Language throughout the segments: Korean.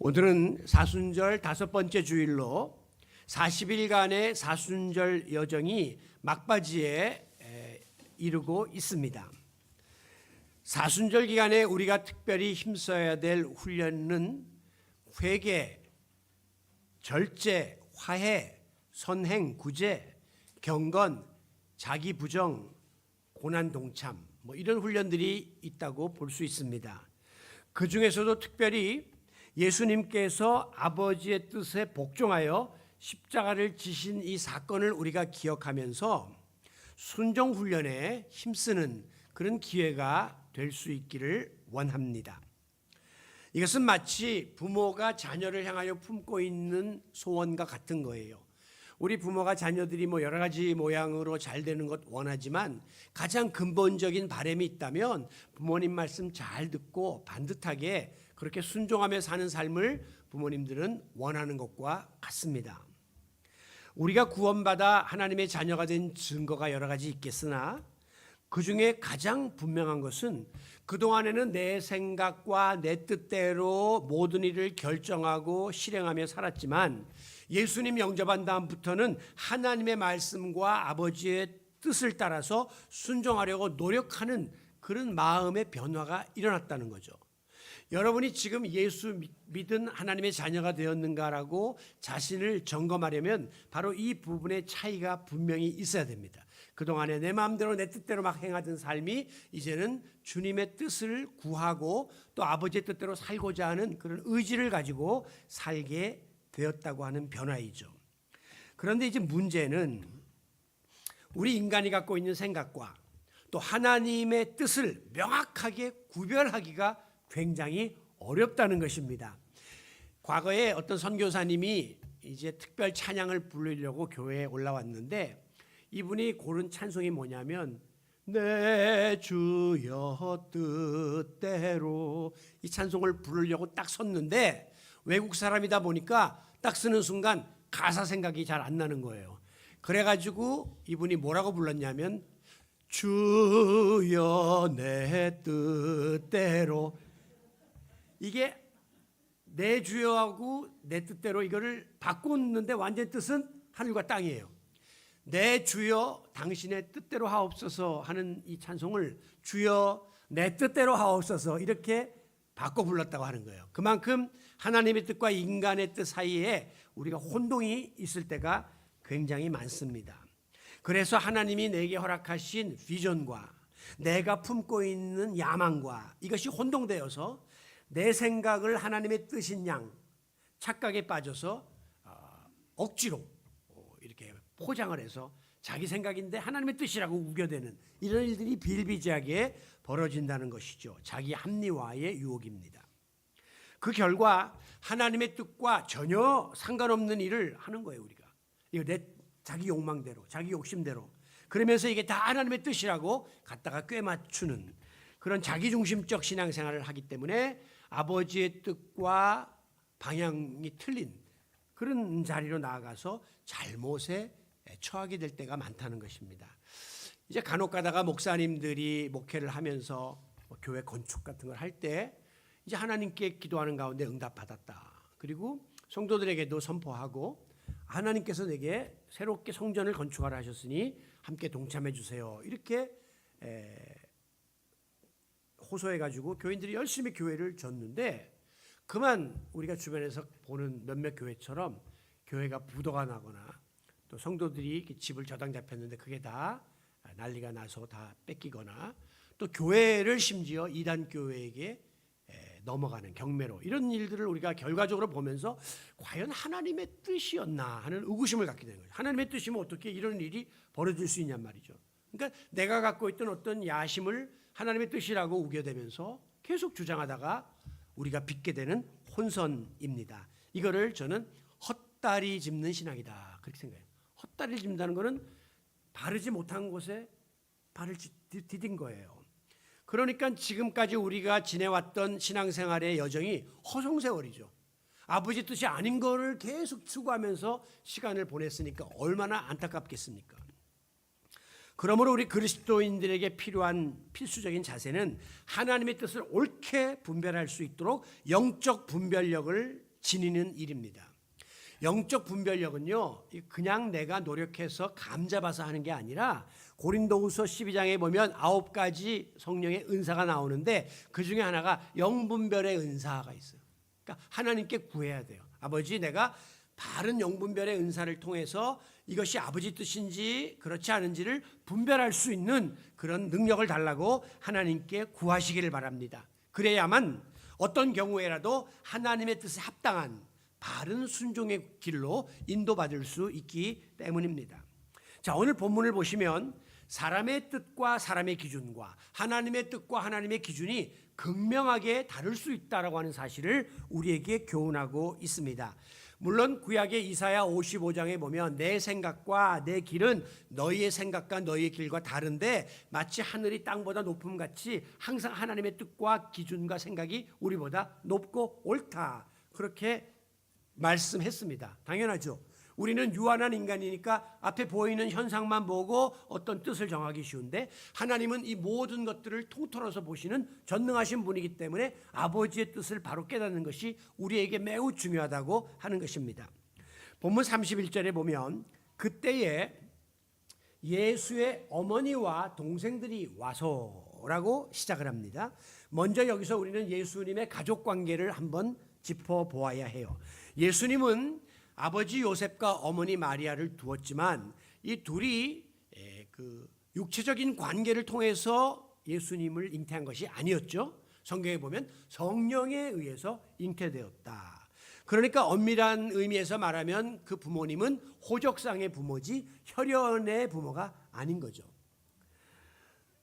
오늘은 사순절 5번째 주일로 40일간의 사순절 여정이 막바지에 이르고 있습니다. 사순절 기간에 우리가 특별히 힘써야 될 훈련은 회개, 절제, 화해, 선행, 구제, 경건, 자기 부정, 고난 동참 이런 훈련들이 있다고 볼 수 있습니다. 그 중에서도 특별히 예수님께서 아버지의 뜻에 복종하여 십자가를 지신 이 사건을 우리가 기억하면서 순종 훈련에 힘쓰는 그런 기회가 될 수 있기를 원합니다. 이것은 마치 부모가 자녀를 향하여 품고 있는 소원과 같은 거예요. 우리 부모가 자녀들이 여러 가지 모양으로 잘 되는 것 원하지만 가장 근본적인 바람이 있다면 부모님 말씀 잘 듣고 반듯하게 그렇게 순종하며 사는 삶을 부모님들은 원하는 것과 같습니다. 우리가 구원받아 하나님의 자녀가 된 증거가 여러 가지 있겠으나 그 중에 가장 분명한 것은 그동안에는 내 생각과 내 뜻대로 모든 일을 결정하고 실행하며 살았지만 예수님 영접한 다음부터는 하나님의 말씀과 아버지의 뜻을 따라서 순종하려고 노력하는 그런 마음의 변화가 일어났다는 거죠. 여러분이 지금 예수 믿은 하나님의 자녀가 되었는가라고 자신을 점검하려면 바로 이 부분의 차이가 분명히 있어야 됩니다. 그동안에 내 마음대로 내 뜻대로 막 행하던 삶이 이제는 주님의 뜻을 구하고 또 아버지의 뜻대로 살고자 하는 그런 의지를 가지고 살게 되었다고 하는 변화이죠. 그런데 이제 문제는 우리 인간이 갖고 있는 생각과 또 하나님의 뜻을 명확하게 구별하기가 굉장히 어렵다는 것입니다. 과거에 어떤 선교사님이 이제 특별 찬양을 부르려고 교회에 올라왔는데 이분이 고른 찬송이 뭐냐면 내 주여 뜻대로 이 찬송을 부르려고 딱 섰는데 외국 사람이다 보니까 딱 쓰는 순간 가사 생각이 잘 안 나는 거예요. 그래가지고 이분이 뭐라고 불렀냐면 주여 내 뜻대로, 이게 내 주여하고 내 뜻대로 이거를 바꿨는데 완전 뜻은 하늘과 땅이에요. 내 주여 당신의 뜻대로 하옵소서 하는 이 찬송을 주여 내 뜻대로 하옵소서 이렇게 바꿔 불렀다고 하는 거예요. 그만큼 하나님의 뜻과 인간의 뜻 사이에 우리가 혼동이 있을 때가 굉장히 많습니다. 그래서 하나님이 내게 허락하신 비전과 내가 품고 있는 야망과 이것이 혼동되어서 내 생각을 하나님의 뜻인 양 착각에 빠져서 억지로 이렇게 포장을 해서 자기 생각인데 하나님의 뜻이라고 우겨대는 이런 일들이 비일비재하게 벌어진다는 것이죠. 자기 합리화의 유혹입니다. 그 결과 하나님의 뜻과 전혀 상관없는 일을 하는 거예요. 우리가 이거 내 자기 욕망대로 자기 욕심대로 그러면서 이게 다 하나님의 뜻이라고 갖다가 꿰맞추는 그런 자기중심적 신앙생활을 하기 때문에 아버지의 뜻과 방향이 틀린 그런 자리로 나아가서 잘못에 처하게 될 때가 많다는 것입니다. 이제 간혹 가다가 목사님들이 목회를 하면서 교회 건축 같은 걸 할 때 이제 하나님께 기도하는 가운데 응답받았다. 그리고 성도들에게도 선포하고 하나님께서 내게 새롭게 성전을 건축하라 하셨으니 함께 동참해 주세요. 이렇게 호소해가지고 교인들이 열심히 교회를 졌는데 그만 우리가 주변에서 보는 몇몇 교회처럼 교회가 부도가 나거나 또 성도들이 집을 저당 잡혔는데 그게 다 난리가 나서 다 뺏기거나 또 교회를 심지어 이단 교회에게 넘어가는 경매로 이런 일들을 우리가 결과적으로 보면서 과연 하나님의 뜻이었나 하는 의구심을 갖게 되는 거예요. 하나님의 뜻이면 어떻게 이런 일이 벌어질 수 있냔 말이죠. 그러니까 내가 갖고 있던 어떤 야심을 하나님의 뜻이라고 우겨대면서 계속 주장하다가 우리가 빚게 되는 혼선입니다. 이거를 저는 헛다리 짚는 신앙이다 그렇게 생각해요. 헛다리를 짚는다는 것은 바르지 못한 곳에 발을 디딘 거예요. 그러니까 지금까지 우리가 지내왔던 신앙생활의 여정이 허송세월이죠. 아버지 뜻이 아닌 거를 계속 추구하면서 시간을 보냈으니까 얼마나 안타깝겠습니까? 그러므로 우리 그리스도인들에게 필요한 필수적인 자세는 하나님의 뜻을 옳게 분별할 수 있도록 영적 분별력을 지니는 일입니다. 영적 분별력은요, 그냥 내가 노력해서 감 잡아서 하는 게 아니라 고린도후서 12장에 보면 9가지 성령의 은사가 나오는데 그 중에 하나가 영분별의 은사가 있어요. 그러니까 하나님께 구해야 돼요. 아버지, 내가 바른 영분별의 은사를 통해서 이것이 아버지 뜻인지 그렇지 않은지를 분별할 수 있는 그런 능력을 달라고 하나님께 구하시기를 바랍니다. 그래야만 어떤 경우에라도 하나님의 뜻에 합당한 바른 순종의 길로 인도받을 수 있기 때문입니다. 자, 오늘 본문을 보시면 사람의 뜻과 사람의 기준과 하나님의 뜻과 하나님의 기준이 극명하게 다를 수 있다라고 하는 사실을 우리에게 교훈하고 있습니다. 물론 구약의 이사야 55장에 보면 내 생각과 내 길은 너희의 생각과 너희의 길과 다른데 마치 하늘이 땅보다 높음 같이 항상 하나님의 뜻과 기준과 생각이 우리보다 높고 옳다, 그렇게 말씀했습니다. 당연하죠. 우리는 유한한 인간이니까 앞에 보이는 현상만 보고 어떤 뜻을 정하기 쉬운데 하나님은 이 모든 것들을 통틀어서 보시는 전능하신 분이기 때문에 아버지의 뜻을 바로 깨닫는 것이 우리에게 매우 중요하다고 하는 것입니다. 본문 31절에 보면 그때에 예수의 어머니와 동생들이 와서라고 시작을 합니다. 먼저 여기서 우리는 예수님의 가족 관계를 한번 짚어보아야 해요. 예수님은 아버지 요셉과 어머니 마리아를 두었지만 이 둘이 그 육체적인 관계를 통해서 예수님을 잉태한 것이 아니었죠. 성경에 보면 성령에 의해서 잉태되었다. 그러니까 엄밀한 의미에서 말하면 그 부모님은 호적상의 부모지 혈연의 부모가 아닌 거죠.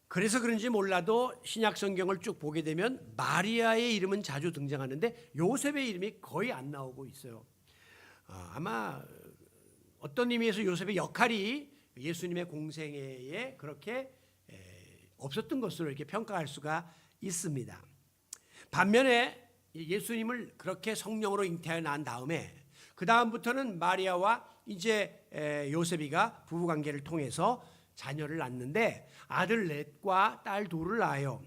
그래서 그런지 몰라도 신약 성경을 쭉 보게 되면 마리아의 이름은 자주 등장하는데 요셉의 이름이 거의 안 나오고 있어요. 아마 어떤 의미에서 요셉의 역할이 예수님의 공생애에 그렇게 없었던 것으로 이렇게 평가할 수가 있습니다. 반면에 예수님을 그렇게 성령으로 잉태해 난 다음에 그 다음부터는 마리아와 이제 요셉이가 부부관계를 통해서 자녀를 낳는데 아들 넷과 딸 둘을 낳아요.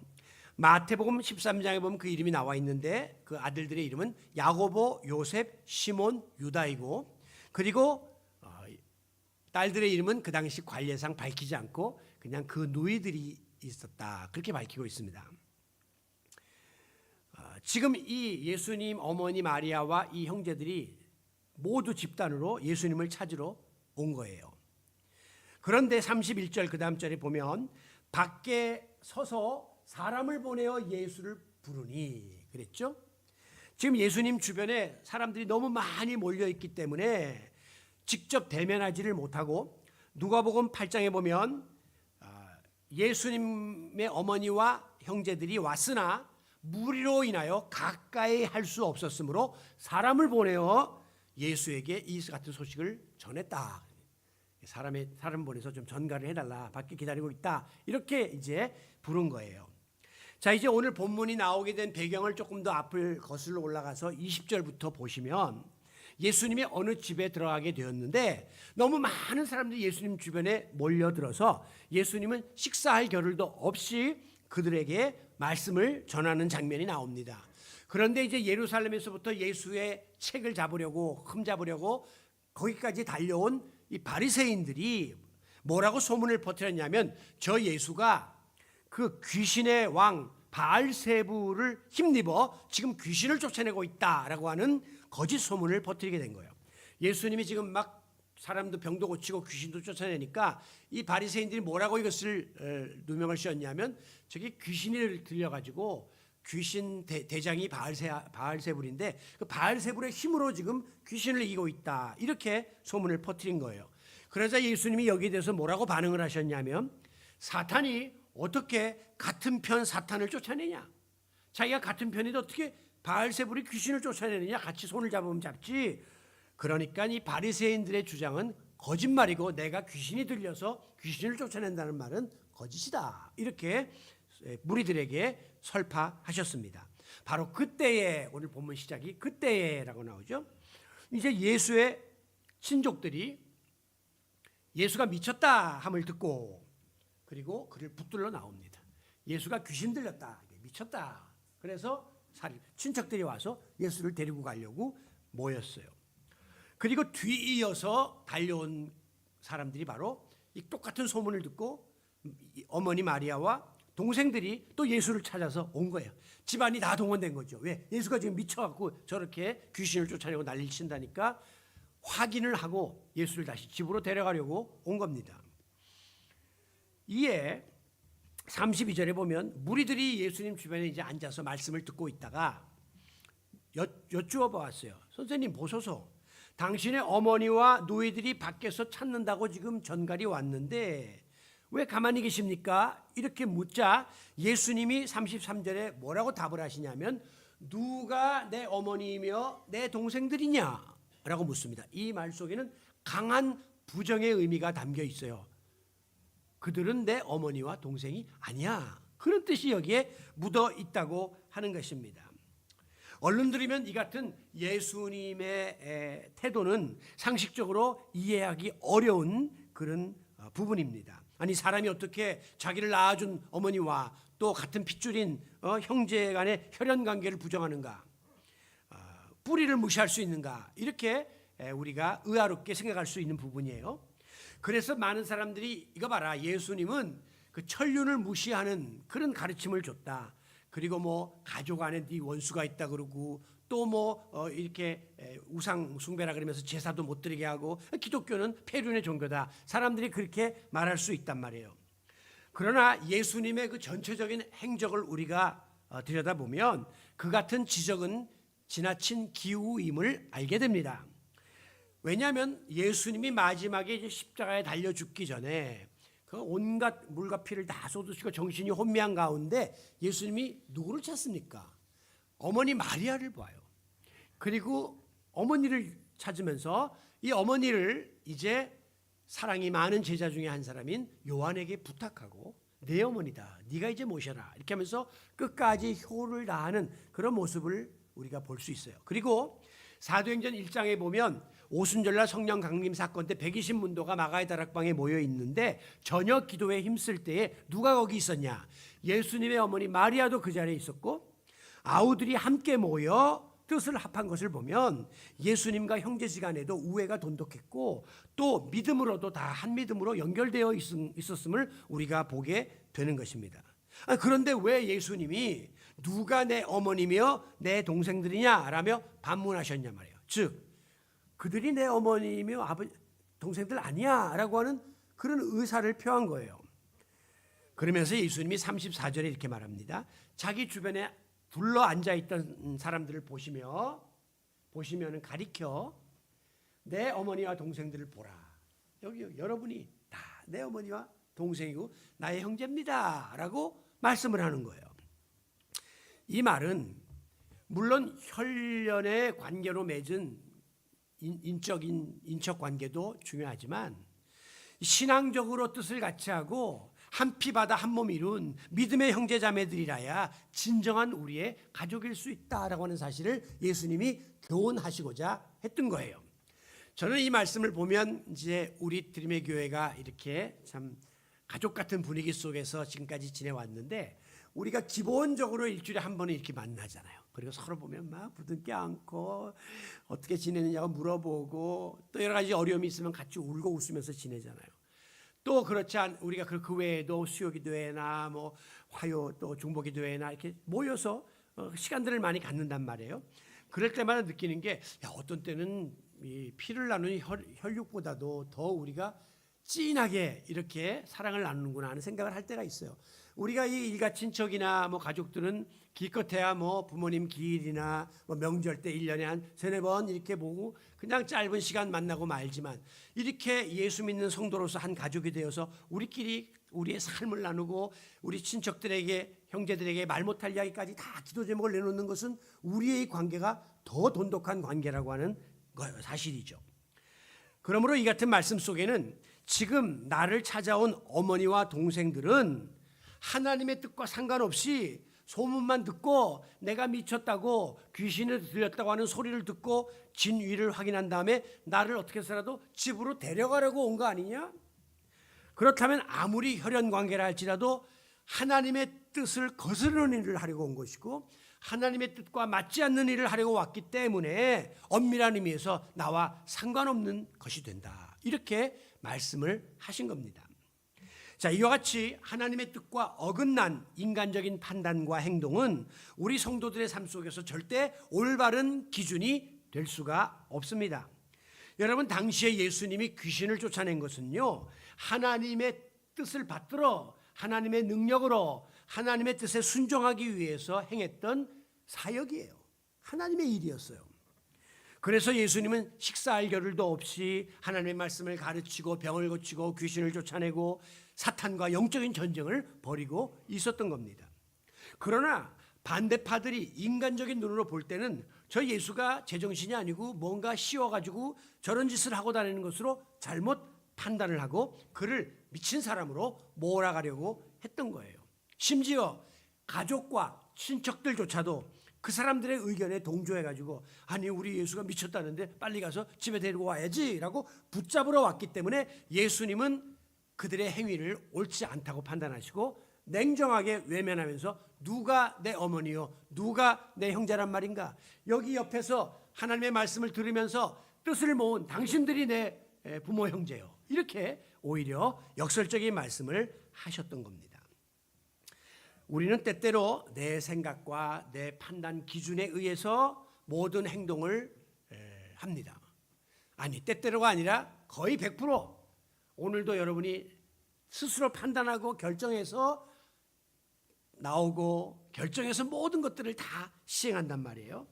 마태복음 13장에 보면 그 이름이 나와 있는데 그 아들들의 이름은 야고보, 요셉, 시몬, 유다이고, 그리고 딸들의 이름은 그 당시 관례상 밝히지 않고 그냥 그 누이들이 있었다, 그렇게 밝히고 있습니다. 지금 이 예수님 어머니 마리아와 이 형제들이 모두 집단으로 예수님을 찾으러 온 거예요. 그런데 31절 그 다음 절에 보면 밖에 서서 사람을 보내어 예수를 부르니 그랬죠. 지금 예수님 주변에 사람들이 너무 많이 몰려있기 때문에 직접 대면하지를 못하고 누가복음 8장에 보면 예수님의 어머니와 형제들이 왔으나 무리로 인하여 가까이 할 수 없었으므로 사람을 보내어 예수에게 이 같은 소식을 전했다. 사람 보내서 좀 전가를 해달라, 밖에 기다리고 있다, 이렇게 이제 부른 거예요. 자, 이제 오늘 본문이 나오게 된 배경을 조금 더 앞을 거슬러 올라가서 20절부터 보시면 예수님이 어느 집에 들어가게 되었는데 너무 많은 사람들이 예수님 주변에 몰려들어서 예수님은 식사할 겨를도 없이 그들에게 말씀을 전하는 장면이 나옵니다. 그런데 이제 예루살렘에서부터 예수의 책을 잡으려고, 흠잡으려고 거기까지 달려온 이 바리새인들이 뭐라고 소문을 퍼뜨렸냐면 저 예수가 그 귀신의 왕 바알세부를 힘입어 지금 귀신을 쫓아내고 있다라고 하는 거짓 소문을 퍼뜨리게 된 거예요. 예수님이 지금 막 사람도 병도 고치고 귀신도 쫓아내니까 이 바리새인들이 뭐라고 이것을 누명을 씌웠냐면 저기 귀신이 들려가지고 귀신 대장이 바알세불인데 그 바알세불의 힘으로 지금 귀신을 이기고 있다, 이렇게 소문을 퍼뜨린 거예요. 그러자 예수님이 여기에 대해서 뭐라고 반응을 하셨냐면 사탄이 어떻게 같은 편 사탄을 쫓아내냐, 자기가 같은 편인데 어떻게 바알세불이 귀신을 쫓아내느냐, 같이 손을 잡으면 잡지. 그러니까 이 바리새인들의 주장은 거짓말이고 내가 귀신이 들려서 귀신을 쫓아낸다는 말은 거짓이다, 이렇게 무리들에게 설파하셨습니다. 바로 그때에, 오늘 본문 시작이 그때에라고 나오죠. 이제 예수의 친족들이 예수가 미쳤다 함을 듣고 그리고 그를 붙들러 나옵니다. 예수가 귀신 들렸다, 미쳤다. 그래서 친척들이 와서 예수를 데리고 가려고 모였어요. 그리고 뒤이어서 달려온 사람들이 바로 이 똑같은 소문을 듣고 어머니 마리아와 동생들이 또 예수를 찾아서 온 거예요. 집안이 다 동원된 거죠. 왜? 예수가 지금 미쳐갖고 저렇게 귀신을 쫓아내고 난리를 친다니까 확인을 하고 예수를 다시 집으로 데려가려고 온 겁니다. 이에 32절에 보면 무리들이 예수님 주변에 이제 앉아서 말씀을 듣고 있다가 여쭈어 보았어요. 선생님 보소서, 당신의 어머니와 노예들이 밖에서 찾는다고 지금 전갈이 왔는데 왜 가만히 계십니까? 이렇게 묻자 예수님이 33절에 뭐라고 답을 하시냐면 누가 내 어머니이며 내 동생들이냐? 라고 묻습니다. 이 말 속에는 강한 부정의 의미가 담겨 있어요. 그들은 내 어머니와 동생이 아니야. 그런 뜻이 여기에 묻어 있다고 하는 것입니다. 얼른 들으면 이 같은 예수님의 태도는 상식적으로 이해하기 어려운 그런 부분입니다. 아니 사람이 어떻게 자기를 낳아준 어머니와 또 같은 핏줄인 형제 간의 혈연 관계를 부정하는가? 뿌리를 무시할 수 있는가? 이렇게 우리가 의아롭게 생각할 수 있는 부분이에요. 그래서 많은 사람들이 이거 봐라, 예수님은 그 천륜을 무시하는 그런 가르침을 줬다. 그리고 뭐 가족 안에 네 원수가 있다 그러고 또 뭐 이렇게 우상 숭배라 그러면서 제사도 못 드리게 하고 기독교는 폐륜의 종교다. 사람들이 그렇게 말할 수 있단 말이에요. 그러나 예수님의 그 전체적인 행적을 우리가 들여다보면 그 같은 지적은 지나친 기우임을 알게 됩니다. 왜냐하면 예수님이 마지막에 이제 십자가에 달려 죽기 전에 그 온갖 물과 피를 다 쏟으시고 정신이 혼미한 가운데 예수님이 누구를 찾습니까? 어머니 마리아를 봐요. 그리고 어머니를 찾으면서 이 어머니를 이제 사랑이 많은 제자 중에 한 사람인 요한에게 부탁하고 내 어머니다, 네가 이제 모셔라 이렇게 하면서 끝까지 효를 다하는 그런 모습을 우리가 볼 수 있어요. 그리고 사도행전 1장에 보면 오순절날 성령 강림 사건 때 120문도가 마가의 다락방에 모여 있는데 저녁 기도에 힘쓸 때에 누가 거기 있었냐? 예수님의 어머니 마리아도 그 자리에 있었고 아우들이 함께 모여 뜻을 합한 것을 보면 예수님과 형제지간에도 우애가 돈독했고 또 믿음으로도 다 한 믿음으로 연결되어 있었음을 우리가 보게 되는 것입니다. 그런데 왜 예수님이 누가 내 어머니며 내 동생들이냐 라며 반문하셨냐 말이에요. 즉 그들이 내 어머니며 아버지 동생들 아니야 라고 하는 그런 의사를 표한 거예요. 그러면서 예수님이 34절에 이렇게 말합니다. 자기 주변에 둘러 앉아있던 사람들을 보시면은 가리켜 내 어머니와 동생들을 보라. 여기 여러분이 다 내 어머니와 동생이고 나의 형제입니다 라고 말씀을 하는 거예요. 이 말은 물론 혈연의 관계로 맺은 인적 관계도 중요하지만 신앙적으로 뜻을 같이 하고 한 피 바다 한 몸 이룬 믿음의 형제 자매들이라야 진정한 우리의 가족일 수 있다라고 하는 사실을 예수님이 교훈하시고자 했던 거예요. 저는 이 말씀을 보면 이제 우리 드림의 교회가 이렇게 참 가족 같은 분위기 속에서 지금까지 지내왔는데 우리가 기본적으로 일주일에 한 번은 이렇게 만나잖아요. 그리고 서로 보면 막 부둥켜 안고 어떻게 지내느냐고 물어보고 또 여러 가지 어려움이 있으면 같이 울고 웃으면서 지내잖아요. 또 그렇지 않 우리가 그 외에도 수요기도회나 뭐 화요 또 중보기도회나 이렇게 모여서 시간들을 많이 갖는단 말이에요. 그럴 때마다 느끼는 게 어떤 때는 이 피를 나누는 혈육보다도 더 우리가 진하게 이렇게 사랑을 나누는구나 하는 생각을 할 때가 있어요. 우리가 이 일가 친척이나 뭐 가족들은 기껏해야 뭐 부모님 기일이나 뭐 명절 때 1년에 한 3-4번 이렇게 보고 그냥 짧은 시간 만나고 말지만 이렇게 예수 믿는 성도로서 한 가족이 되어서 우리끼리 우리의 삶을 나누고 우리 친척들에게 형제들에게 말 못할 이야기까지 다 기도 제목을 내놓는 것은 우리의 관계가 더 돈독한 관계라고 하는 사실이죠. 그러므로 이 같은 말씀 속에는 지금 나를 찾아온 어머니와 동생들은 하나님의 뜻과 상관없이 소문만 듣고 내가 미쳤다고 귀신을 들렸다고 하는 소리를 듣고 진위를 확인한 다음에 나를 어떻게 해서라도 집으로 데려가려고 온 거 아니냐? 그렇다면 아무리 혈연 관계라 할지라도 하나님의 뜻을 거스르는 일을 하려고 온 것이고 하나님의 뜻과 맞지 않는 일을 하려고 왔기 때문에 엄밀한 의미에서 나와 상관없는 것이 된다. 이렇게 말씀을 하신 겁니다. 자, 이와 같이 하나님의 뜻과 어긋난 인간적인 판단과 행동은 우리 성도들의 삶 속에서 절대 올바른 기준이 될 수가 없습니다. 여러분, 당시에 예수님이 귀신을 쫓아낸 것은요, 하나님의 뜻을 받들어 하나님의 능력으로 하나님의 뜻에 순종하기 위해서 행했던 사역이에요. 하나님의 일이었어요. 그래서 예수님은 식사할 겨를도 없이 하나님의 말씀을 가르치고 병을 고치고 귀신을 쫓아내고 사탄과 영적인 전쟁을 벌이고 있었던 겁니다. 그러나 반대파들이 인간적인 눈으로 볼 때는 저 예수가 제정신이 아니고 뭔가 씌워가지고 저런 짓을 하고 다니는 것으로 잘못 판단을 하고 그를 미친 사람으로 몰아가려고 했던 거예요. 심지어 가족과 친척들조차도 그 사람들의 의견에 동조해가지고 아니 우리 예수가 미쳤다는데 빨리 가서 집에 데리고 와야지 라고 붙잡으러 왔기 때문에 예수님은 그들의 행위를 옳지 않다고 판단하시고 냉정하게 외면하면서 누가 내 어머니요 누가 내 형제란 말인가, 여기 옆에서 하나님의 말씀을 들으면서 뜻을 모은 당신들이 내 부모 형제요, 이렇게 오히려 역설적인 말씀을 하셨던 겁니다. 우리는 때때로 내 생각과 내 판단 기준에 의해서 모든 행동을 합니다. 아니, 때때로가 아니라 거의 100% 오늘도 여러분이 스스로 판단하고 결정해서 나오고 결정해서 모든 것들을 다 시행한단 말이에요.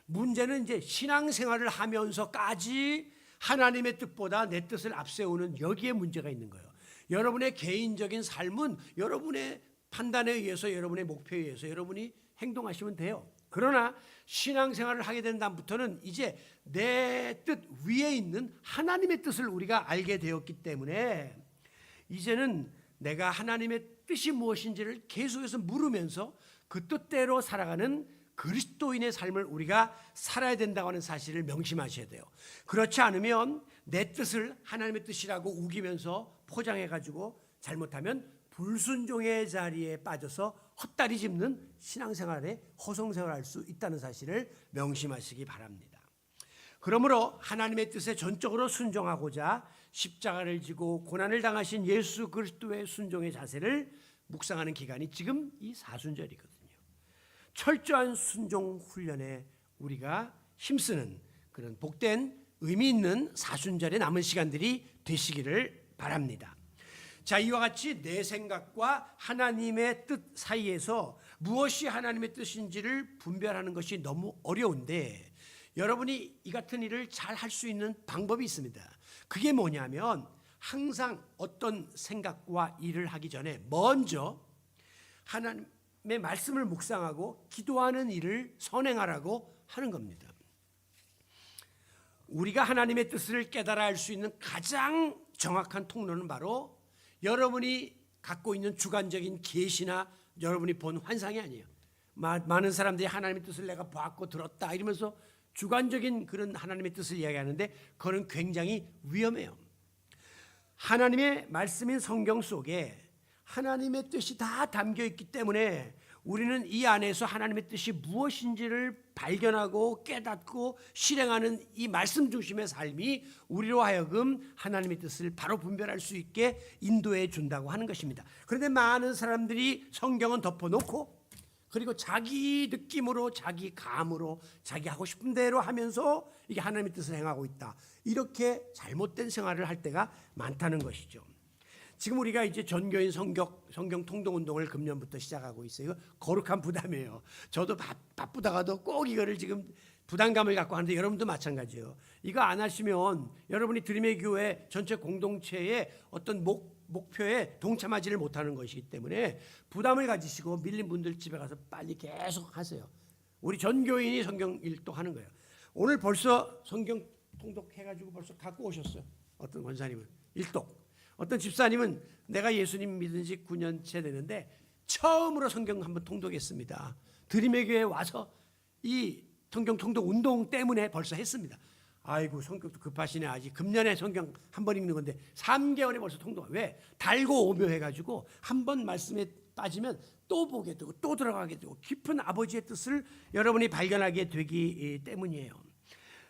문제는 이제 신앙생활을 하면서까지 하나님의 뜻보다 내 뜻을 앞세우는 여기에 문제가 있는 거예요. 여러분의 개인적인 삶은 여러분의 판단에 의해서 여러분의 목표에 의해서 여러분이 행동하시면 돼요. 그러나 신앙생활을 하게 된 다음부터는 이제 내 뜻 위에 있는 하나님의 뜻을 우리가 알게 되었기 때문에 이제는 내가 하나님의 뜻이 무엇인지를 계속해서 물으면서 그 뜻대로 살아가는 그리스도인의 삶을 우리가 살아야 된다고 하는 사실을 명심하셔야 돼요. 그렇지 않으면 내 뜻을 하나님의 뜻이라고 우기면서 포장해가지고 잘못하면 불순종의 자리에 빠져서 헛다리 짚는 신앙생활에 허송생활을 할 수 있다는 사실을 명심하시기 바랍니다. 그러므로 하나님의 뜻에 전적으로 순종하고자 십자가를 지고 고난을 당하신 예수 그리스도의 순종의 자세를 묵상하는 기간이 지금 이 사순절이거든요. 철저한 순종 훈련에 우리가 힘쓰는 그런 복된 의미 있는 사순절의 남은 시간들이 되시기를 바랍니다. 자, 이와 같이 내 생각과 하나님의 뜻 사이에서 무엇이 하나님의 뜻인지를 분별하는 것이 너무 어려운데 여러분이 이 같은 일을 잘 할 수 있는 방법이 있습니다. 그게 뭐냐면 항상 어떤 생각과 일을 하기 전에 먼저 하나님의 말씀을 묵상하고 기도하는 일을 선행하라고 하는 겁니다. 우리가 하나님의 뜻을 깨달아 알 수 있는 가장 정확한 통로는 바로 여러분이 갖고 있는 주관적인 계시나 여러분이 본 환상이 아니에요. 많은 사람들이 하나님의 뜻을 내가 봤고 들었다 이러면서 주관적인 그런 하나님의 뜻을 이야기하는데 그건 굉장히 위험해요. 하나님의 말씀인 성경 속에 하나님의 뜻이 다 담겨 있기 때문에 우리는 이 안에서 하나님의 뜻이 무엇인지를 발견하고 깨닫고 실행하는 이 말씀 중심의 삶이 우리로 하여금 하나님의 뜻을 바로 분별할 수 있게 인도해 준다고 하는 것입니다. 그런데 많은 사람들이 성경은 덮어놓고 그리고 자기 느낌으로 자기 감으로 자기 하고 싶은 대로 하면서 이게 하나님의 뜻을 행하고 있다. 이렇게 잘못된 생활을 할 때가 많다는 것이죠. 지금 우리가 이제 전교인 성경 통독 운동을 금년부터 시작하고 있어요. 거룩한 부담이에요. 저도 바쁘다가도 꼭 이거를 지금 부담감을 갖고 하는데 여러분도 마찬가지예요. 이거 안 하시면 여러분이 드림의 교회 전체 공동체의 어떤 목표에 동참하지를 못하는 것이기 때문에 부담을 가지시고 밀린 분들 집에 가서 빨리 계속 하세요. 우리 전교인이 성경 일독하는 거예요. 오늘 벌써 성경 통독해가지고 벌써 갖고 오셨어요. 어떤 원사님은 일독. 어떤 집사님은 내가 예수님 믿은 지 9년째 되는데 처음으로 성경 한번 통독했습니다. 드림의 교회에 와서 이 성경 통독 운동 때문에 벌써 했습니다. 아이고 성격도 급하시네. 아직 금년에 성경 한 번 읽는 건데 3개월에 벌써 통독. 왜? 달고 오묘해가지고 한 번 말씀에 빠지면 또 보게 되고 또 들어가게 되고 깊은 아버지의 뜻을 여러분이 발견하게 되기 때문이에요.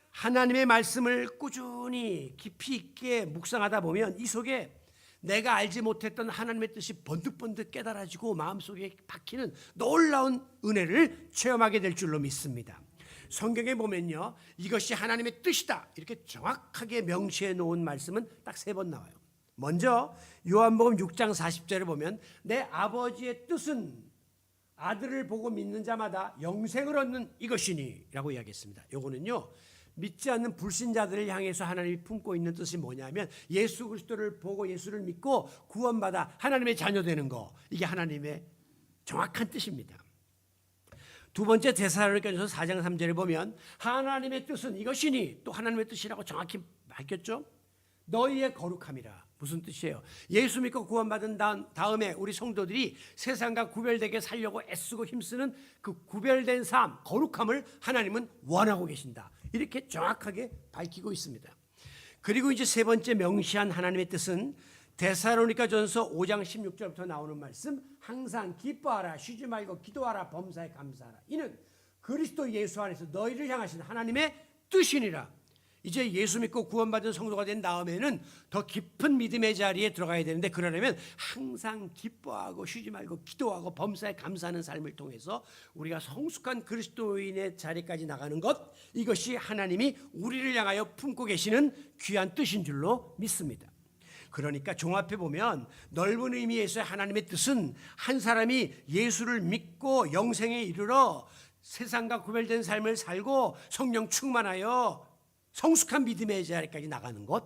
하나님의 말씀을 꾸준히 깊이 있게 묵상하다 보면 이 속에 내가 알지 못했던 하나님의 뜻이 번득번득 깨달아지고 마음속에 박히는 놀라운 은혜를 체험하게 될 줄로 믿습니다. 성경에 보면요, 이것이 하나님의 뜻이다 이렇게 정확하게 명시해 놓은 말씀은 딱 3번 나와요. 먼저 요한복음 6장 40절에 보면 내 아버지의 뜻은 아들을 보고 믿는 자마다 영생을 얻는 이것이니 라고 이야기했습니다. 요거는요, 믿지 않는 불신자들을 향해서 하나님이 품고 있는 뜻이 뭐냐면 예수 그리스도를 보고 예수를 믿고 구원받아 하나님의 자녀 되는 거, 이게 하나님의 정확한 뜻입니다. 두 번째 데살로니가전서 4장 3절에 보면 하나님의 뜻은 이것이니, 또 하나님의 뜻이라고 정확히 밝혔죠. 너희의 거룩함이라. 무슨 뜻이에요? 예수 믿고 구원받은 다음에 우리 성도들이 세상과 구별되게 살려고 애쓰고 힘쓰는 그 구별된 삶, 거룩함을 하나님은 원하고 계신다. 이렇게 정확하게 밝히고 있습니다. 그리고 이제 세 번째 명시한 하나님의 뜻은 데살로니가전서 5장 16절부터 나오는 말씀, 항상 기뻐하라, 쉬지 말고 기도하라, 범사에 감사하라. 이는 그리스도 예수 안에서 너희를 향하신 하나님의 뜻이니라. 이제 예수 믿고 구원받은 성도가 된 다음에는 더 깊은 믿음의 자리에 들어가야 되는데, 그러려면 항상 기뻐하고 쉬지 말고 기도하고 범사에 감사하는 삶을 통해서 우리가 성숙한 그리스도인의 자리까지 나가는 것, 이것이 하나님이 우리를 향하여 품고 계시는 귀한 뜻인 줄로 믿습니다. 그러니까 종합해 보면 넓은 의미에서 하나님의 뜻은 한 사람이 예수를 믿고 영생에 이르러 세상과 구별된 삶을 살고 성령 충만하여 성숙한 믿음의 자리까지 나가는 것,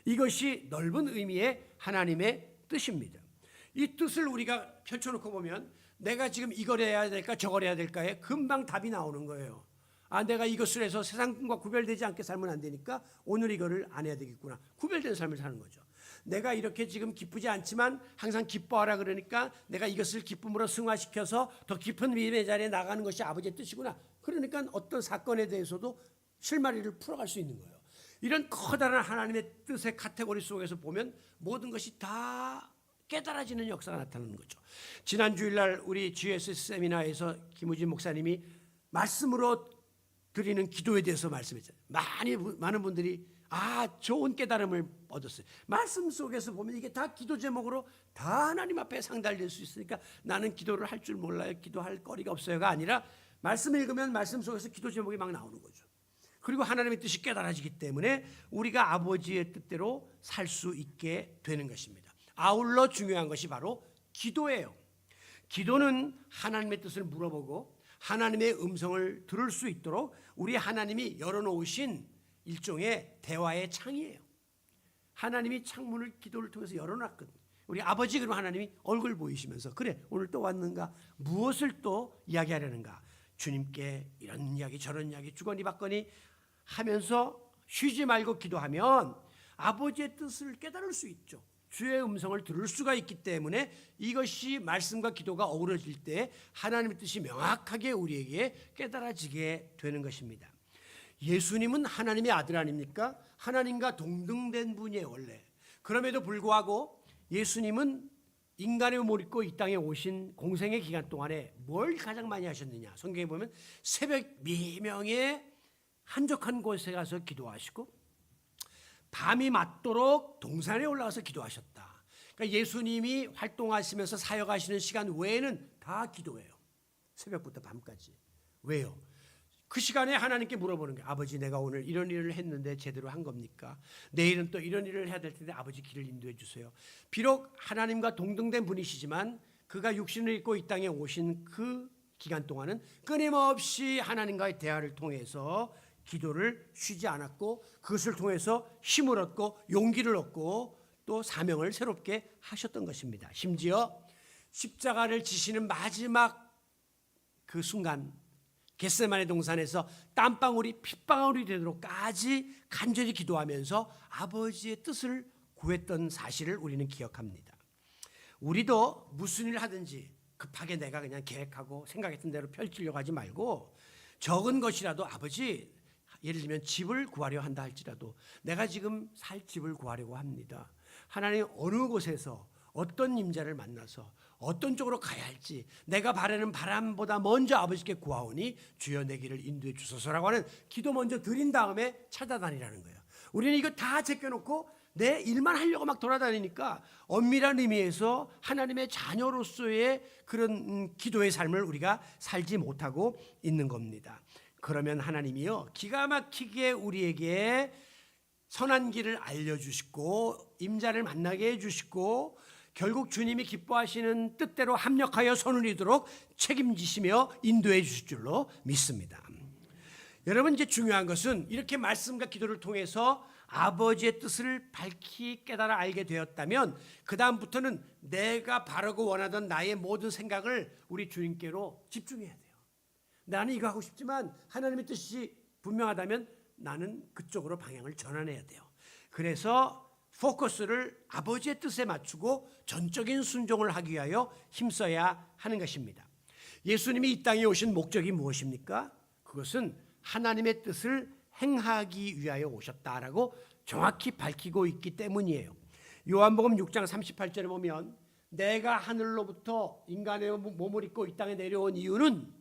이것이 넓은 의미의 하나님의 뜻입니다. 이 뜻을 우리가 펼쳐놓고 보면 내가 지금 이걸 해야 될까 저걸 해야 될까에 금방 답이 나오는 거예요. 아, 내가 이것을 해서 세상과 구별되지 않게 살면 안 되니까 오늘 이거를 안 해야 되겠구나. 구별된 삶을 사는 거죠. 내가 이렇게 지금 기쁘지 않지만 항상 기뻐하라 그러니까 내가 이것을 기쁨으로 승화시켜서 더 깊은 믿음의 자리에 나가는 것이 아버지의 뜻이구나. 그러니까 어떤 사건에 대해서도 실마리를 풀어갈 수 있는 거예요. 이런 커다란 하나님의 뜻의 카테고리 속에서 보면 모든 것이 다 깨달아지는 역사가 나타나는 거죠. 지난 주일날 우리 GS 세미나에서 김우진 목사님이 말씀으로 드리는 기도에 대해서 말씀했잖아요. 많은 분들이 좋은 깨달음을 얻었어요. 말씀 속에서 보면 이게 다 기도 제목으로 다 하나님 앞에 상달될 수 있으니까 나는 기도를 할 줄 몰라요, 기도할 거리가 없어요가 아니라 말씀 읽으면 말씀 속에서 기도 제목이 막 나오는 거죠. 그리고 하나님의 뜻이 깨달아지기 때문에 우리가 아버지의 뜻대로 살 수 있게 되는 것입니다. 아울러 중요한 것이 바로 기도예요. 기도는 하나님의 뜻을 물어보고 하나님의 음성을 들을 수 있도록 우리 하나님이 열어놓으신 일종의 대화의 창이에요. 하나님이 창문을 기도를 통해서 열어놨거든요. 우리 아버지, 그럼 하나님이 얼굴 보이시면서 그래 오늘 또 왔는가, 무엇을 또 이야기하려는가, 주님께 이런 이야기 저런 이야기 주거니 받거니 하면서 쉬지 말고 기도하면 아버지의 뜻을 깨달을 수 있죠. 주의 음성을 들을 수가 있기 때문에 이것이 말씀과 기도가 어우러질 때 하나님의 뜻이 명확하게 우리에게 깨달아지게 되는 것입니다. 예수님은 하나님의 아들 아닙니까? 하나님과 동등된 분이에요 원래. 그럼에도 불구하고 예수님은 인간의 몸을 입고 이 땅에 오신 공생의 기간 동안에 뭘 가장 많이 하셨느냐, 성경에 보면 새벽 미명에 한적한 곳에 가서 기도하시고 밤이 맞도록 동산에 올라가서 기도하셨다. 그러니까 예수님이 활동하시면서 사역하시는 시간 외에는 다 기도해요. 새벽부터 밤까지. 왜요? 그 시간에 하나님께 물어보는 거예요. 아버지, 내가 오늘 이런 일을 했는데 제대로 한 겁니까? 내일은 또 이런 일을 해야 될 텐데 아버지 길을 인도해 주세요. 비록 하나님과 동등된 분이시지만 그가 육신을 입고 이 땅에 오신 그 기간 동안은 끊임없이 하나님과의 대화를 통해서 기도를 쉬지 않았고 그것을 통해서 힘을 얻고 용기를 얻고 또 사명을 새롭게 하셨던 것입니다. 심지어 십자가를 지시는 마지막 그 순간 겟세마네 동산에서 땀방울이 핏방울이 되도록까지 간절히 기도하면서 아버지의 뜻을 구했던 사실을 우리는 기억합니다. 우리도 무슨 일을 하든지 급하게 내가 그냥 계획하고 생각했던 대로 펼치려고 하지 말고 적은 것이라도 아버지, 예를 들면 집을 구하려 한다 할지라도 내가 지금 살 집을 구하려고 합니다. 하나님 어느 곳에서 어떤 임자를 만나서 어떤 쪽으로 가야 할지 내가 바라는 바람보다 먼저 아버지께 구하오니 주여 내 길을 인도해 주소서라고 하는 기도 먼저 드린 다음에 찾아다니라는 거예요. 우리는 이거 다 제껴놓고 내 일만 하려고 막 돌아다니니까 엄밀한 의미에서 하나님의 자녀로서의 그런 기도의 삶을 우리가 살지 못하고 있는 겁니다. 그러면 하나님이요 기가 막히게 우리에게 선한 길을 알려주시고 임자를 만나게 해주시고 결국 주님이 기뻐하시는 뜻대로 합력하여 손을 이도록 책임지시며 인도해 주실 줄로 믿습니다. 여러분, 이제 중요한 것은 이렇게 말씀과 기도를 통해서 아버지의 뜻을 밝히 깨달아 알게 되었다면 그 다음부터는 내가 바라고 원하던 나의 모든 생각을 우리 주님께로 집중해야 돼요. 나는 이거 하고 싶지만 하나님의 뜻이 분명하다면 나는 그쪽으로 방향을 전환해야 돼요. 그래서 포커스를 아버지의 뜻에 맞추고 전적인 순종을 하기 위하여 힘써야 하는 것입니다. 예수님이 이 땅에 오신 목적이 무엇입니까? 그것은 하나님의 뜻을 행하기 위하여 오셨다라고 정확히 밝히고 있기 때문이에요. 요한복음 6장 38절에 보면 내가 하늘로부터 인간의 몸을 입고 이 땅에 내려온 이유는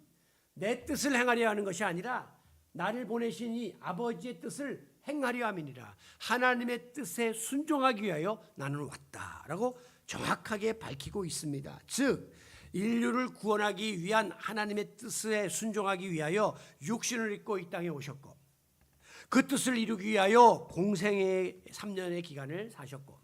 내 뜻을 행하려 하는 것이 아니라 나를 보내신 이 아버지의 뜻을 행하려 함이니라. 하나님의 뜻에 순종하기 위하여 나는 왔다라고 정확하게 밝히고 있습니다. 즉 인류를 구원하기 위한 하나님의 뜻에 순종하기 위하여 육신을 입고 이 땅에 오셨고 그 뜻을 이루기 위하여 공생의 3년의 기간을 사셨고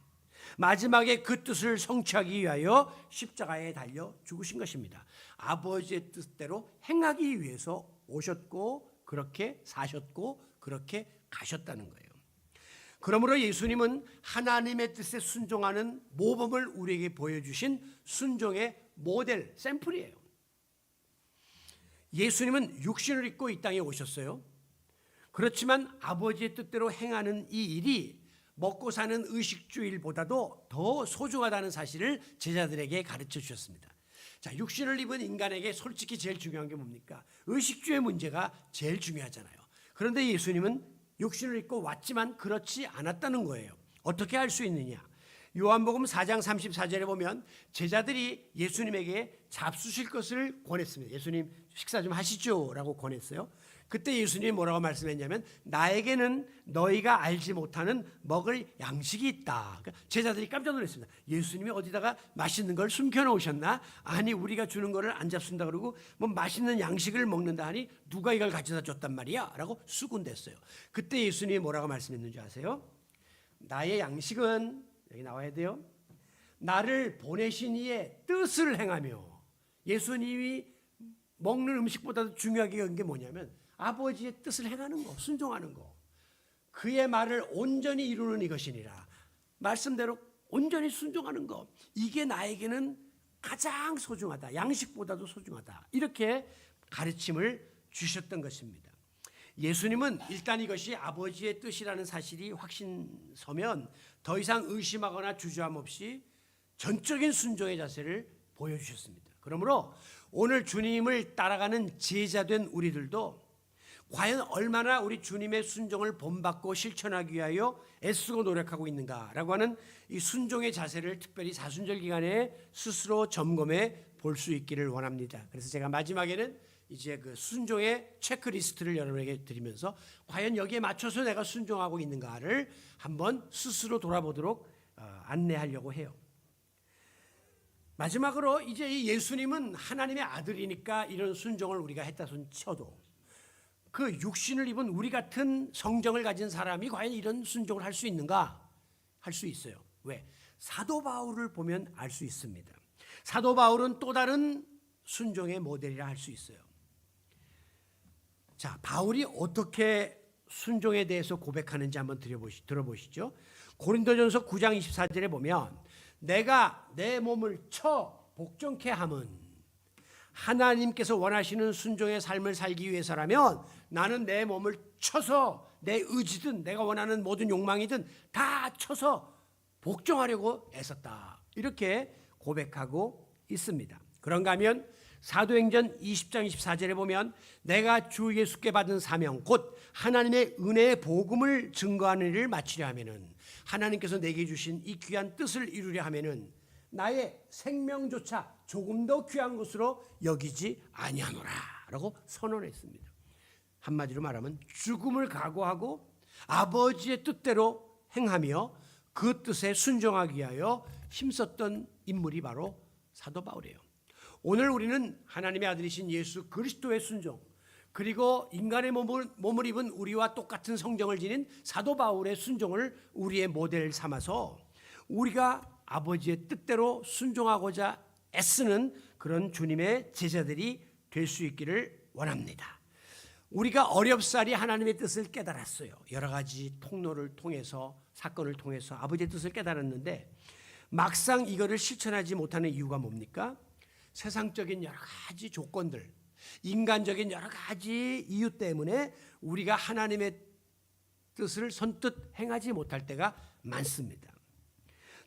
마지막에 그 뜻을 성취하기 위하여 십자가에 달려 죽으신 것입니다. 아버지의 뜻대로 행하기 위해서 오셨고 그렇게 사셨고 그렇게 가셨다는 거예요. 그러므로 예수님은 하나님의 뜻에 순종하는 모범을 우리에게 보여주신 순종의 모델, 샘플이에요. 예수님은 육신을 입고 이 땅에 오셨어요. 그렇지만 아버지의 뜻대로 행하는 이 일이 먹고 사는 의식주일보다도 더 소중하다는 사실을 제자들에게 가르쳐 주셨습니다. 자, 육신을 입은 인간에게 솔직히 제일 중요한 게 뭡니까? 의식주의 문제가 제일 중요하잖아요. 그런데 예수님은 육신을 입고 왔지만 그렇지 않았다는 거예요. 어떻게 할 수 있느냐? 요한복음 4장 34절에 보면 제자들이 예수님에게 잡수실 것을 권했습니다. 예수님 식사 좀 하시죠 라고 권했어요. 그때 예수님이 뭐라고 말씀했냐면 나에게는 너희가 알지 못하는 먹을 양식이 있다. 그러니까 제자들이 깜짝 놀랐습니다. 예수님이 어디다가 맛있는 걸 숨겨놓으셨나? 아니 우리가 주는 거를 안 잡순다 그러고 뭐 맛있는 양식을 먹는다 하니 누가 이걸 가져다 줬단 말이야? 라고 수군댔어요. 그때 예수님이 뭐라고 말씀했는지 아세요? 나의 양식은 여기 나와야 돼요. 나를 보내신 이의 뜻을 행하며 예수님이 먹는 음식보다도 중요하게 여긴 게 뭐냐면 아버지의 뜻을 행하는 거, 순종하는 거. 그의 말을 온전히 이루는 이것이니라. 말씀대로 온전히 순종하는 거. 이게 나에게는 가장 소중하다. 양식보다도 소중하다. 이렇게 가르침을 주셨던 것입니다. 예수님은 일단 이것이 아버지의 뜻이라는 사실이 확신 서면 더 이상 의심하거나 주저함 없이 전적인 순종의 자세를 보여주셨습니다. 그러므로 오늘 주님을 따라가는 제자된 우리들도 과연 얼마나 우리 주님의 순종을 본받고 실천하기 위하여 애쓰고 노력하고 있는가라고 하는 이 순종의 자세를 특별히 사순절 기간에 스스로 점검해 볼 수 있기를 원합니다. 그래서 제가 마지막에는 이제 그 순종의 체크리스트를 여러분에게 드리면서 과연 여기에 맞춰서 내가 순종하고 있는가를 한번 스스로 돌아보도록 안내하려고 해요. 마지막으로 이제 이 예수님은 하나님의 아들이니까 이런 순종을 우리가 했다 손 쳐도 그 육신을 입은 우리 같은 성정을 가진 사람이 과연 이런 순종을 할 수 있는가? 할 수 있어요. 왜? 사도 바울을 보면 알 수 있습니다. 사도 바울은 또 다른 순종의 모델이라 할 수 있어요. 자, 바울이 어떻게 순종에 대해서 고백하는지 한번 들어보시죠. 고린도전서 9장 24절에 보면 내가 내 몸을 쳐 복종케 함은 하나님께서 원하시는 순종의 삶을 살기 위해서라면 나는 내 몸을 쳐서 내 의지든 내가 원하는 모든 욕망이든 다 쳐서 복종하려고 애썼다. 이렇게 고백하고 있습니다. 그런가 하면 사도행전 20장 24절에 보면 내가 주 예수께 받은 사명 곧 하나님의 은혜의 복음을 증거하는 일을 마치려 하면은 하나님께서 내게 주신 이 귀한 뜻을 이루려 하면은 나의 생명조차 조금 더 귀한 것으로 여기지 아니하노라라고 선언했습니다. 한마디로 말하면 죽음을 각오하고 아버지의 뜻대로 행하며 그 뜻에 순종하기 위하여 힘썼던 인물이 바로 사도 바울이에요. 오늘 우리는 하나님의 아들이신 예수 그리스도의 순종, 그리고 인간의 몸을 입은 우리와 똑같은 성정을 지닌 사도 바울의 순종을 우리의 모델 삼아서 우리가 아버지의 뜻대로 순종하고자 애쓰는 그런 주님의 제자들이 될 수 있기를 원합니다. 우리가 어렵사리 하나님의 뜻을 깨달았어요. 여러 가지 통로를 통해서, 사건을 통해서 아버지의 뜻을 깨달았는데 막상 이거를 실천하지 못하는 이유가 뭡니까? 세상적인 여러 가지 조건들, 인간적인 여러 가지 이유 때문에 우리가 하나님의 뜻을 선뜻 행하지 못할 때가 많습니다.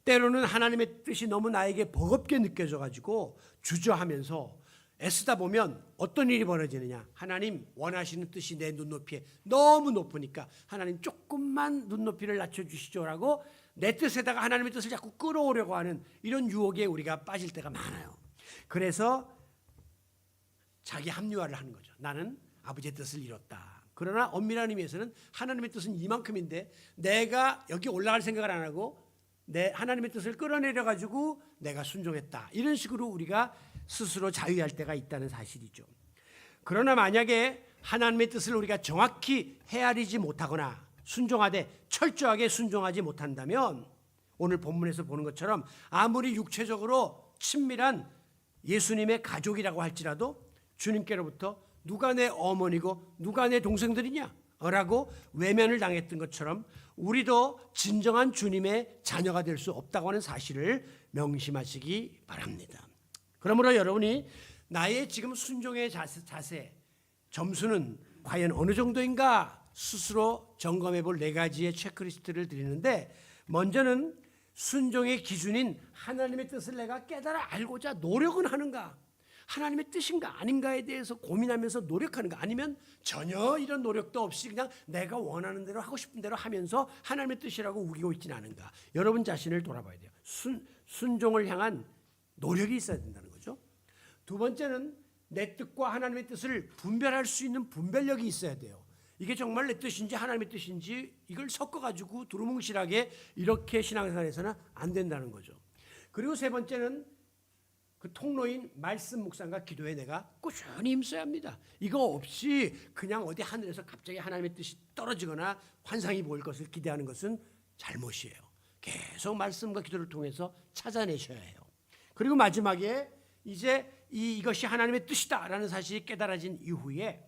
때로는 하나님의 뜻이 너무 나에게 버겁게 느껴져가지고 주저하면서 애쓰다 보면 어떤 일이 벌어지느냐, 하나님 원하시는 뜻이 내 눈높이에 너무 높으니까 하나님 조금만 눈높이를 낮춰주시죠라고 내 뜻에다가 하나님의 뜻을 자꾸 끌어오려고 하는 이런 유혹에 우리가 빠질 때가 많아요. 그래서 자기 합리화를 하는 거죠. 나는 아버지의 뜻을 이뤘다. 그러나 엄밀한 의미에서는 하나님의 뜻은 이만큼인데 내가 여기 올라갈 생각을 안 하고 내 하나님의 뜻을 끌어내려 가지고 내가 순종했다. 이런 식으로 우리가 스스로 자유할 때가 있다는 사실이죠. 그러나 만약에 하나님의 뜻을 우리가 정확히 헤아리지 못하거나 순종하되 철저하게 순종하지 못한다면 오늘 본문에서 보는 것처럼 아무리 육체적으로 친밀한 예수님의 가족이라고 할지라도 주님께로부터 누가 내 어머니고 누가 내 동생들이냐 라고 외면을 당했던 것처럼 우리도 진정한 주님의 자녀가 될 수 없다고 하는 사실을 명심하시기 바랍니다. 그러므로 여러분이 나의 지금 순종의 자세 점수는 과연 어느 정도인가 스스로 점검해 볼 4가지의 체크리스트를 드리는데, 먼저는 순종의 기준인 하나님의 뜻을 내가 깨달아 알고자 노력은 하는가, 하나님의 뜻인가 아닌가에 대해서 고민하면서 노력하는가, 아니면 전혀 이런 노력도 없이 그냥 내가 원하는 대로 하고 싶은 대로 하면서 하나님의 뜻이라고 우기고 있지는 않은가. 여러분 자신을 돌아봐야 돼요. 순종을 향한 노력이 있어야 된다는 거죠. 두 번째는 내 뜻과 하나님의 뜻을 분별할 수 있는 분별력이 있어야 돼요. 이게 정말 내 뜻인지 하나님의 뜻인지 이걸 섞어가지고 두루뭉실하게 이렇게 신앙생활에서는 안 된다는 거죠. 그리고 세 번째는 그 통로인 말씀 묵상과 기도에 내가 꾸준히 힘써야 합니다. 이거 없이 그냥 어디 하늘에서 갑자기 하나님의 뜻이 떨어지거나 환상이 보일 것을 기대하는 것은 잘못이에요. 계속 말씀과 기도를 통해서 찾아내셔야 해요. 그리고 마지막에 이제 이것이 하나님의 뜻이다라는 사실이 깨달아진 이후에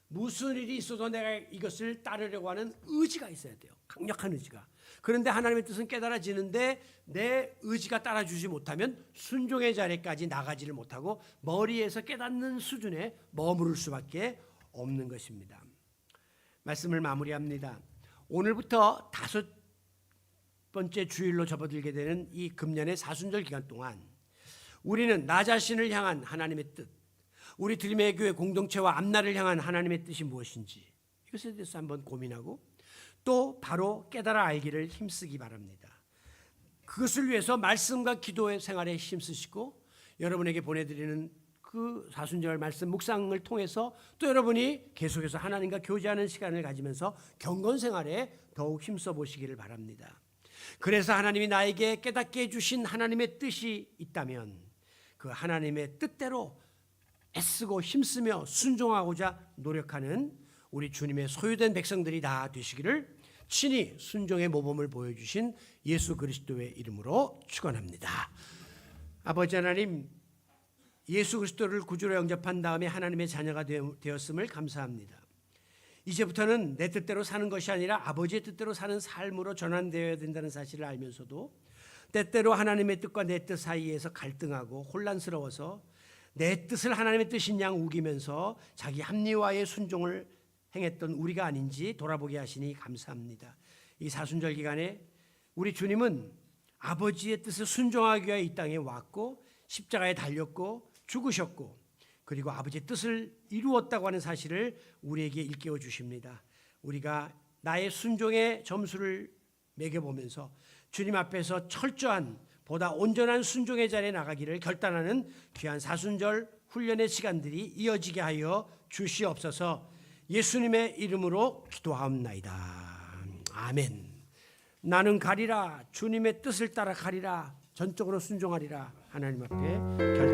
무슨 일이 있어도 내가 이것을 따르려고 하는 의지가 있어야 돼요. 강력한 의지가. 그런데 하나님의 뜻은 깨달아지는데 내 의지가 따라주지 못하면 순종의 자리까지 나가지를 못하고 머리에서 깨닫는 수준에 머무를 수밖에 없는 것입니다. 말씀을 마무리합니다. 오늘부터 5번째 주일로 접어들게 되는 이 금년의 사순절 기간 동안 우리는 나 자신을 향한 하나님의 뜻, 우리 드림의 교회 공동체와 앞날을 향한 하나님의 뜻이 무엇인지 이것에 대해서 한번 고민하고 또 바로 깨달아 알기를 힘쓰기 바랍니다. 그것을 위해서 말씀과 기도의 생활에 힘쓰시고 여러분에게 보내드리는 그 사순절 말씀 묵상을 통해서 또 여러분이 계속해서 하나님과 교제하는 시간을 가지면서 경건 생활에 더욱 힘써 보시기를 바랍니다. 그래서 하나님이 나에게 깨닫게 해주신 하나님의 뜻이 있다면 그 하나님의 뜻대로 애쓰고 힘쓰며 순종하고자 노력하는 우리 주님의 소유된 백성들이 다 되시기를 친히 순종의 모범을 보여주신 예수 그리스도의 이름으로 축원합니다. 아버지 하나님, 예수 그리스도를 구주로 영접한 다음에 하나님의 자녀가 되었음을 감사합니다. 이제부터는 내 뜻대로 사는 것이 아니라 아버지의 뜻대로 사는 삶으로 전환되어야 된다는 사실을 알면서도 때때로 하나님의 뜻과 내 뜻 사이에서 갈등하고 혼란스러워서 내 뜻을 하나님의 뜻인 양 우기면서 자기 합리화의 순종을 행했던 우리가 아닌지 돌아보게 하시니 감사합니다. 이 사순절 기간에 우리 주님은 아버지의 뜻을 순종하기 위해 이 땅에 왔고 십자가에 달렸고 죽으셨고 그리고 아버지의 뜻을 이루었다고 하는 사실을 우리에게 일깨워 주십니다. 우리가 나의 순종의 점수를 매겨보면서 주님 앞에서 철저한 보다 온전한 순종의 자리에 나가기를 결단하는 귀한 사순절 훈련의 시간들이 이어지게 하여 주시옵소서. 예수님의 이름으로 기도하옵나이다. 아멘. 나는 가리라. 주님의 뜻을 따라 가리라. 전적으로 순종하리라. 하나님 앞에 결단